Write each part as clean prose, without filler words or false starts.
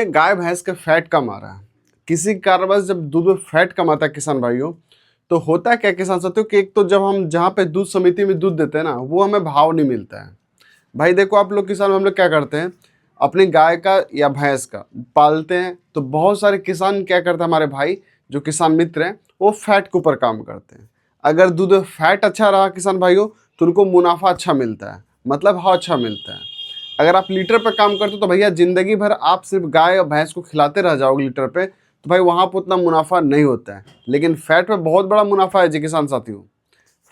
गाय भैंस का फैट कम आ रहा है। किसी कारणवश जब दूध में फैट कम आता है किसान भाइयों, तो होता है क्या किसान साथियों कि एक तो जब हम जहाँ पे दूध समिति में दूध देते हैं ना, वो हमें भाव नहीं मिलता है। भाई देखो, आप लोग किसान, हम लोग क्या करते हैं, अपनी गाय का या भैंस का पालते हैं, तो बहुत सारे किसान क्या करते हैं, हमारे भाई जो किसान मित्र हैं, वो फैट के ऊपर काम करते हैं। अगर दूध में फैट अच्छा रहा किसान भाइयों, तो उनको मुनाफा अच्छा मिलता है, मतलब भाव अच्छा मिलता है। अगर आप लीटर पे काम करते हो तो भैया ज़िंदगी भर आप सिर्फ गाय और भैंस को खिलाते रह जाओगे लीटर पे, तो भाई वहाँ पर उतना मुनाफा नहीं होता है। लेकिन फैट पे बहुत बड़ा मुनाफा है जी किसान साथियों।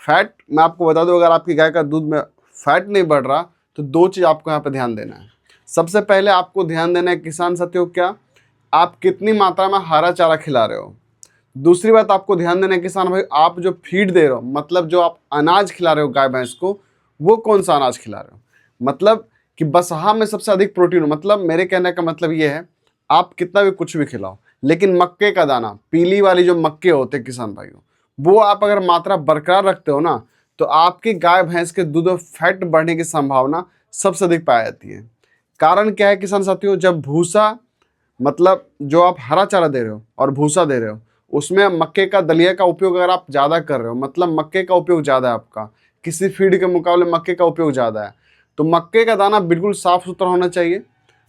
फैट, मैं आपको बता दूं, अगर आपकी गाय का दूध में फैट नहीं बढ़ रहा, तो दो चीज़ आपको यहाँ पे ध्यान देना है। सबसे पहले आपको ध्यान देना है किसान साथियों, क्या आप कितनी मात्रा में हरा चारा खिला रहे हो। दूसरी बात आपको ध्यान देना है किसान भाई, आप जो फीड दे रहे हो, मतलब जो आप अनाज खिला रहे हो गाय भैंस को, वो कौन सा अनाज खिला रहे हो। मतलब कि बसहा में सबसे अधिक प्रोटीन हो, मतलब मेरे कहने का मतलब ये है, आप कितना भी कुछ भी खिलाओ, लेकिन मक्के का दाना, पीली वाली जो मक्के होते हैं किसान भाइयों, वो आप अगर मात्रा बरकरार रखते हो ना, तो आपकी गाय भैंस के दूध में फैट बढ़ने की संभावना सबसे अधिक पाई जाती है। कारण क्या है किसान साथियों, जब भूसा, मतलब जो आप हरा चारा दे रहे हो और भूसा दे रहे हो, उसमें मक्के का दलिया का उपयोग अगर आप ज़्यादा कर रहे हो, मतलब मक्के का उपयोग ज़्यादा है आपका, किसी फीड के मुकाबले मक्के का उपयोग ज़्यादा है, तो मक्के का दाना बिल्कुल साफ़ सुथरा होना चाहिए।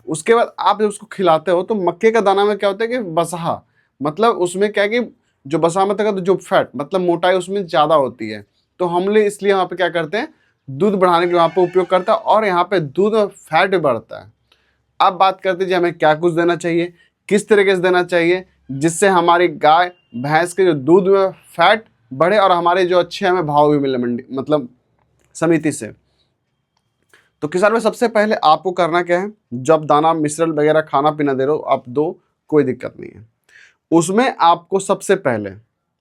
उसके बाद आप जब उसको खिलाते हो, तो मक्के का दाना में क्या होता है कि बसहा, मतलब उसमें क्या है कि जो बसहा में तक जो फैट, मतलब मोटाई उसमें ज़्यादा होती है। तो हम लोग इसलिए वहाँ पे क्या करते हैं, दूध बढ़ाने के लिए वहाँ पे उपयोग करता है, और यहाँ पे दूध में फैट भी बढ़ता है। अब बात करते हैं जी हमें क्या कुछ देना चाहिए, किस तरीके से देना चाहिए, जिससे हमारी गाय भैंस के जो दूध में फैट बढ़े और हमारे जो अच्छे हमें भाव भी मिले मंडी, मतलब समिति से। तो किसान में सबसे पहले आपको करना क्या है, जब दाना मिश्रण वगैरह खाना पीना दे रहे हो आप दो, कोई दिक्कत नहीं है। उसमें आपको सबसे पहले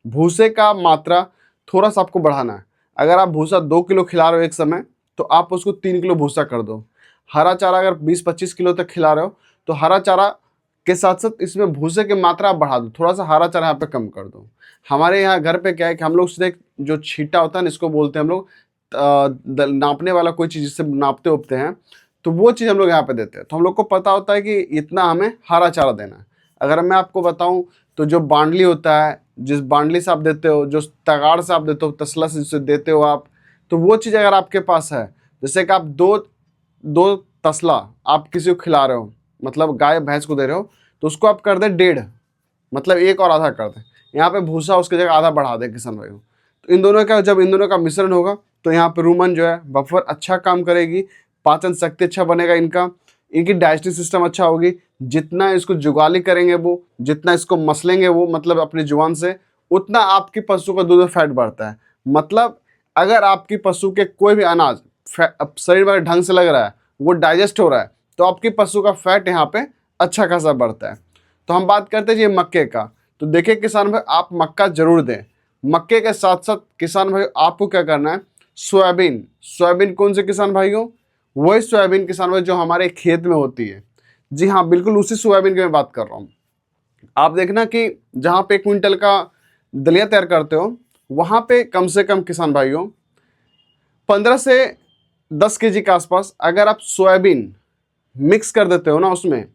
भूसे का मात्रा थोड़ा सा आपको बढ़ाना है। अगर आप भूसा 2 किलो खिला रहे हो एक समय, तो आप उसको 3 किलो भूसा कर दो। हरा चारा अगर 20-25 किलो तक खिला रहे हो, तो हरा चारा के साथ साथ इसमें भूसे की मात्रा आप बढ़ा दो, थोड़ा सा हरा चारा यहाँ पे कम कर दो। हमारे यहाँ घर पे क्या है कि हम लोग सीधे जो छींटा होता है ना, इसको बोलते हैं हम लोग नापने वाला कोई चीज़, जिससे नापते उपते हैं, तो वो चीज़ हम लोग यहाँ पे देते हैं। तो हम लोग को पता होता है कि इतना हमें हरा चारा देना है। अगर मैं आपको बताऊं, तो जो बांडली होता है, जिस बांडली से आप देते हो, जो तगाड़ से आप देते हो, तसला से जिसे देते हो आप, तो वो चीज़ अगर आपके पास है, जैसे कि आप दो दो तसला आप किसी को खिला रहे हो, मतलब गाय भैंस को दे रहे हो, तो उसको आप कर दे 1.5, मतलब एक और आधा कर दें। यहाँ पे भूसा उसकी जगह आधा बढ़ा दें किसान भाई। तो इन दोनों का, जब इन दोनों का मिश्रण होगा, तो यहाँ पे रूमन जो है बफर अच्छा काम करेगी, पाचन शक्ति अच्छा बनेगा इनका, इनकी डाइजेस्टिव सिस्टम अच्छा होगी। जितना इसको जुगाली करेंगे वो, जितना इसको मसलेंगे वो, मतलब अपने जुबान से, उतना आपकी पशु का दूध में फैट बढ़ता है। मतलब अगर आपकी पशु के कोई भी अनाज शरीर में ढंग से लग रहा है, वो डाइजेस्ट हो रहा है, तो आपकी पशु का फैट यहाँ पे अच्छा खासा बढ़ता है। तो हम बात करते हैं जी मक्के का। तो देखिए किसान भाई, आप मक्का जरूर दें। मक्के के साथ साथ किसान भाई आपको क्या करना है, सोयाबीन। सोयाबीन कौन से किसान भाइयों, वही सोयाबीन किसान भाई जो हमारे खेत में होती है। जी हाँ, बिल्कुल उसी सोयाबीन की मैं बात कर रहा हूँ। आप देखना कि जहाँ पे 1 क्विंटल का दलिया तैयार करते हो, वहाँ पे कम से कम किसान भाइयों 15 से 10 केजी के आसपास अगर आप सोयाबीन मिक्स कर देते हो ना उसमें,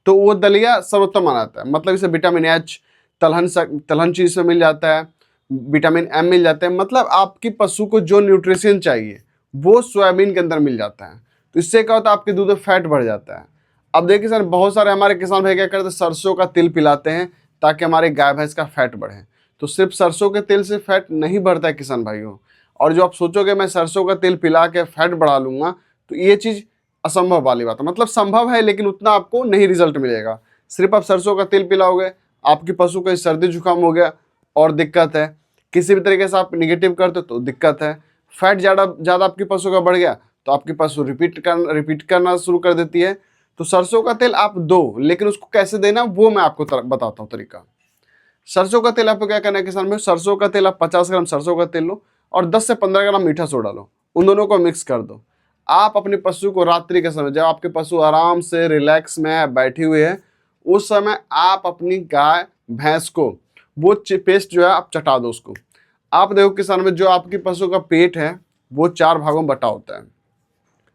तो वो दलिया सर्वोत्तम माना जाता है। मतलब इसे विटामिन एच, तलहन चीज में मिल जाता है, विटामिन एम मिल जाता है, मतलब आपकी पशु को जो न्यूट्रिशन चाहिए वो सोयाबीन के अंदर मिल जाता है। तो इससे क्या होता है, आपके दूध में फैट बढ़ जाता है। अब देखिए सर, बहुत सारे हमारे किसान भाई क्या करते हैं, सरसों का तेल पिलाते हैं ताकि हमारे गाय भैंस का फैट बढ़े। तो सिर्फ सरसों के तेल से फैट नहीं बढ़ता है किसान भाइयों। और जो आप सोचोगे मैं सरसों का तेल पिला के फैट बढ़ा लूंगा, तो ये चीज़ असंभव वाली बात है। मतलब संभव है, लेकिन उतना आपको नहीं रिजल्ट मिलेगा। सिर्फ आप सरसों का तेल पिलाओगे, आपकी पशु को सर्दी जुकाम हो गया और दिक्कत है, किसी भी तरीके से आप निगेटिव करते तो दिक्कत है, फैट ज़्यादा आपकी पशु का बढ़ गया, तो आपकी पशु रिपीट करना शुरू कर देती है। तो सरसों का तेल आप दो, लेकिन उसको कैसे देना वो मैं आपको बताता हूँ तरीका। सरसों का तेल आपको क्या करना है किसान भाई, सरसों का तेल आप 50 ग्राम सरसों का तेल लो और 10 से 15 ग्राम मीठा सोडा लो, उन दोनों को मिक्स कर दो। आप अपने पशु को रात्रि के समय, जब आपके पशु आराम से रिलैक्स में बैठी हुई है, उस समय आप अपनी गाय भैंस को वो पेस्ट जो है आप चटा दो उसको। आप देखो किसान में, जो आपकी पशु का पेट है वो 4 भागों में बटा होता है।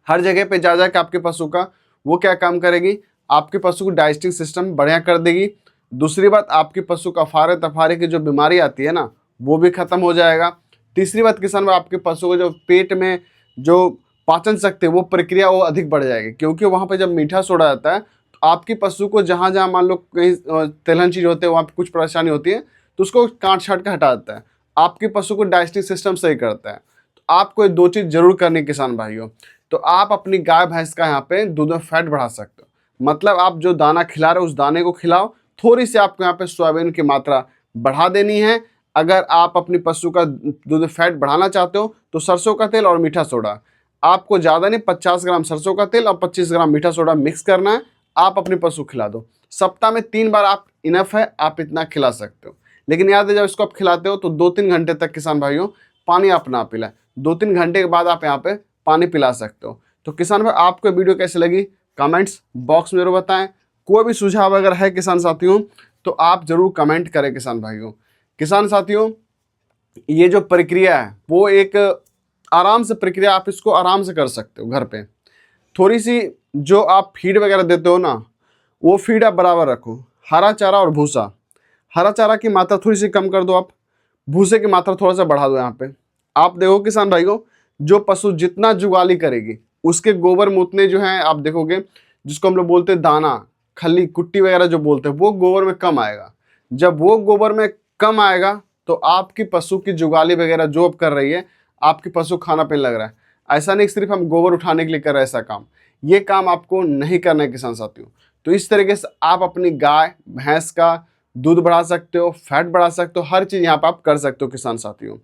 हर जगह पे जा के आपके पशु का वो क्या काम करेगी, आपके पशु को डाइजेस्टिव सिस्टम बढ़िया कर देगी। दूसरी बात, आपके पशु का अफारे तफारे की जो बीमारी आती है ना, वो भी खत्म हो जाएगा। तीसरी बात किसान भाई, आपके पशु को जो पेट में जो पाचन शक्ति है वो प्रक्रिया वो अधिक बढ़ जाएगी, क्योंकि वहाँ पे जब मीठा सोडा आता है तो आपकी पशु को जहाँ जहाँ मान लो कहीं तेलहन चीज़ होते हैं वहाँ पे कुछ परेशानी होती है तो उसको काट छाट कर हटा देता है, आपके पशु को डाइजेस्टिव सिस्टम सही करता है। तो आपको ये दो चीज़ जरूर करनी किसान भाइयों। तो आप अपनी गाय भैंस का यहाँ पे दूध में फैट बढ़ा सकते हो। मतलब आप जो दाना खिला रहे हो उस दाने को खिलाओ, थोड़ी सी आपको यहाँ पे सोयाबीन की मात्रा बढ़ा देनी है। अगर आप अपनी पशु का दूध में फैट बढ़ाना चाहते हो तो सरसों का तेल और मीठा सोडा, आपको ज़्यादा नहीं 50 ग्राम सरसों का तेल और 25 ग्राम मीठा सोडा मिक्स करना है, आप अपने पशु खिला दो। सप्ताह में 3 बार आप इनफ है, आप इतना खिला सकते हो। लेकिन याद है जब इसको आप खिलाते हो तो 2-3 घंटे तक किसान भाइयों पानी आप ना पिलाएं। 2-3 घंटे के बाद आप यहाँ पे पानी पिला सकते हो। तो किसान भाई आपको वीडियो कैसी लगी कमेंट्स बॉक्स में जरूर बताएं। कोई भी सुझाव अगर है किसान साथियों तो आप जरूर कमेंट करें किसान भाइयों। किसान साथियों ये जो प्रक्रिया है वो एक आराम से प्रक्रिया, आप इसको आराम से कर सकते हो घर पे। थोड़ी सी जो आप फीड वगैरह देते हो ना, वो फीड आप बराबर रखो। हरा चारा और भूसा, हरा चारा की मात्रा थोड़ी सी कम कर दो, आप भूसे की मात्रा थोड़ा सा बढ़ा दो। यहाँ पे आप देखो किसान भाइयों, जो पशु जितना जुगाली करेगी उसके गोबर मूतने जो हैं आप देखोगे, जिसको हम लोग बोलते हैं दाना खली कुट्टी वगैरह जो बोलते हैं, वो गोबर में कम आएगा। जब वो गोबर में कम आएगा तो आपकी पशु की जुगाली वगैरह जो अब कर रही है, आपकी पशु खाना पीने लग रहा है। ऐसा नहीं सिर्फ हम गोबर उठाने के लिए कर रहे हैं ऐसा काम, ये काम आपको नहीं करना है किसान साथियों। तो इस तरीके से आप अपनी गाय भैंस का दूध बढ़ा सकते हो, फैट बढ़ा सकते हो, हर चीज़ यहाँ पर आप कर सकते हो किसान साथियों।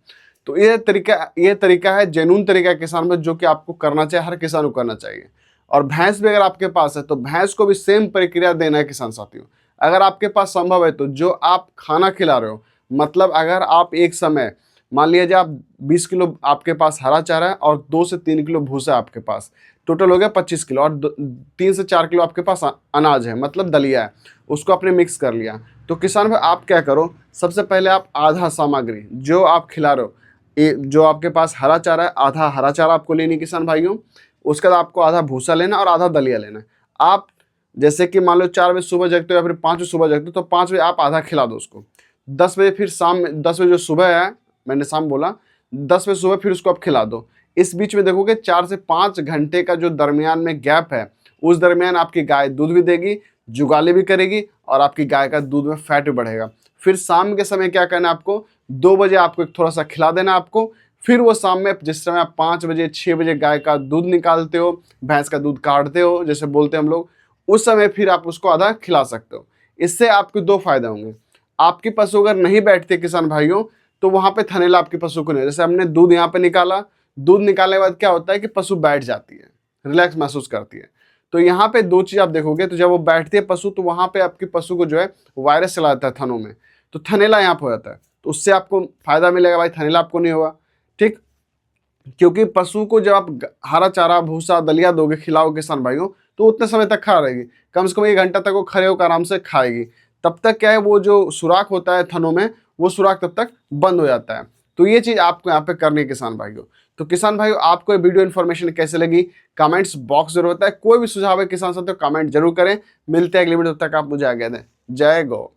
तो ये तरीका है जेन्युइन तरीका है किसान में, जो कि आपको करना चाहिए, हर किसान को करना चाहिए। और भैंस भी अगर आपके पास है तो भैंस को भी सेम प्रक्रिया देना है किसान साथियों। अगर आपके पास संभव है तो जो आप खाना खिला रहे हो, मतलब अगर आप एक समय मान लीजिए आप 20 किलो आपके पास हरा चारा है और 2 से 3 किलो भूसा आपके पास, टोटल हो गया 25 किलो, और 3 से 4 किलो आपके पास अनाज है मतलब दलिया है, उसको आपने मिक्स कर लिया। तो किसान भाई आप क्या करो, सबसे पहले आप आधा सामग्री जो आप खिला रहे हो, जो आपके पास हरा चारा है आधा हरा चारा आपको लेनी किसान भाइयों, उसके बाद आपको आधा भूसा लेना और आधा दलिया लेना। आप जैसे कि मान लो 4 बजे सुबह जगते हो या फिर 5 बजे सुबह जगते हो तो 5 बजे आप आधा खिला दो उसको। 10 बजे फिर शाम में, 10 बजे जो सुबह है मैंने शाम बोला, 10 बजे सुबह फिर उसको आप खिला दो। इस बीच में देखोगे 4 से 5 घंटे का जो दरमियान में गैप है, उस दरमियान आपकी गाय दूध भी देगी, जुगाली भी करेगी और आपकी गाय का दूध में फैट भी बढ़ेगा। फिर शाम के समय क्या करना है आपको, 2 बजे आपको थोड़ा सा खिला देना आपको। फिर वो शाम में जिस समय आप 5 बजे 6 बजे गाय का दूध निकालते हो, भैंस का दूध काटते हो जैसे बोलते हैं हम लोग, उस समय फिर आप उसको आधा खिला सकते हो। इससे आपको 2 फायदे होंगे। आपकी पशु अगर नहीं बैठते किसान भाइयों तो वहाँ पे थनेला आपके पशु को नहीं, जैसे हमने दूध यहाँ पे निकाला, दूध निकालने के बाद क्या होता है कि पशु बैठ जाती है, रिलैक्स महसूस करती है। तो यहाँ पे 2 चीज़ आप देखोगे, तो जब वो बैठती है पशु तो वहाँ पे आपके पशु को जो है वायरस चला जाता है थनों में, तो थनेला यहाँ पे हो जाता है, तो उससे आपको फायदा मिलेगा भाई, थनेला आपको नहीं होगा। ठीक, क्योंकि पशु को जब आप हरा चारा भूसा दलिया दोगे खिलाओगे किसान भाइयों तो उतने समय तक खा रहेगी, कम से कम 1 घंटा तक वो खड़े होकर आराम से खाएगी। तब तक क्या है वो जो सुराख होता है थनों में, वो सुराख तब तक बंद हो जाता है। तो ये चीज़ आपको यहाँ पे करनी है किसान भाइयों। तो किसान भाइयों आपको ये वीडियो इन्फॉर्मेशन कैसे लगी कमेंट्स बॉक्स जरूर होता है। कोई भी सुझाव है किसान साथियों कमेंट जरूर करें। मिलते हैं अगली वीडियो, तब तक आप मुझे आज्ञा दें। जय गौ।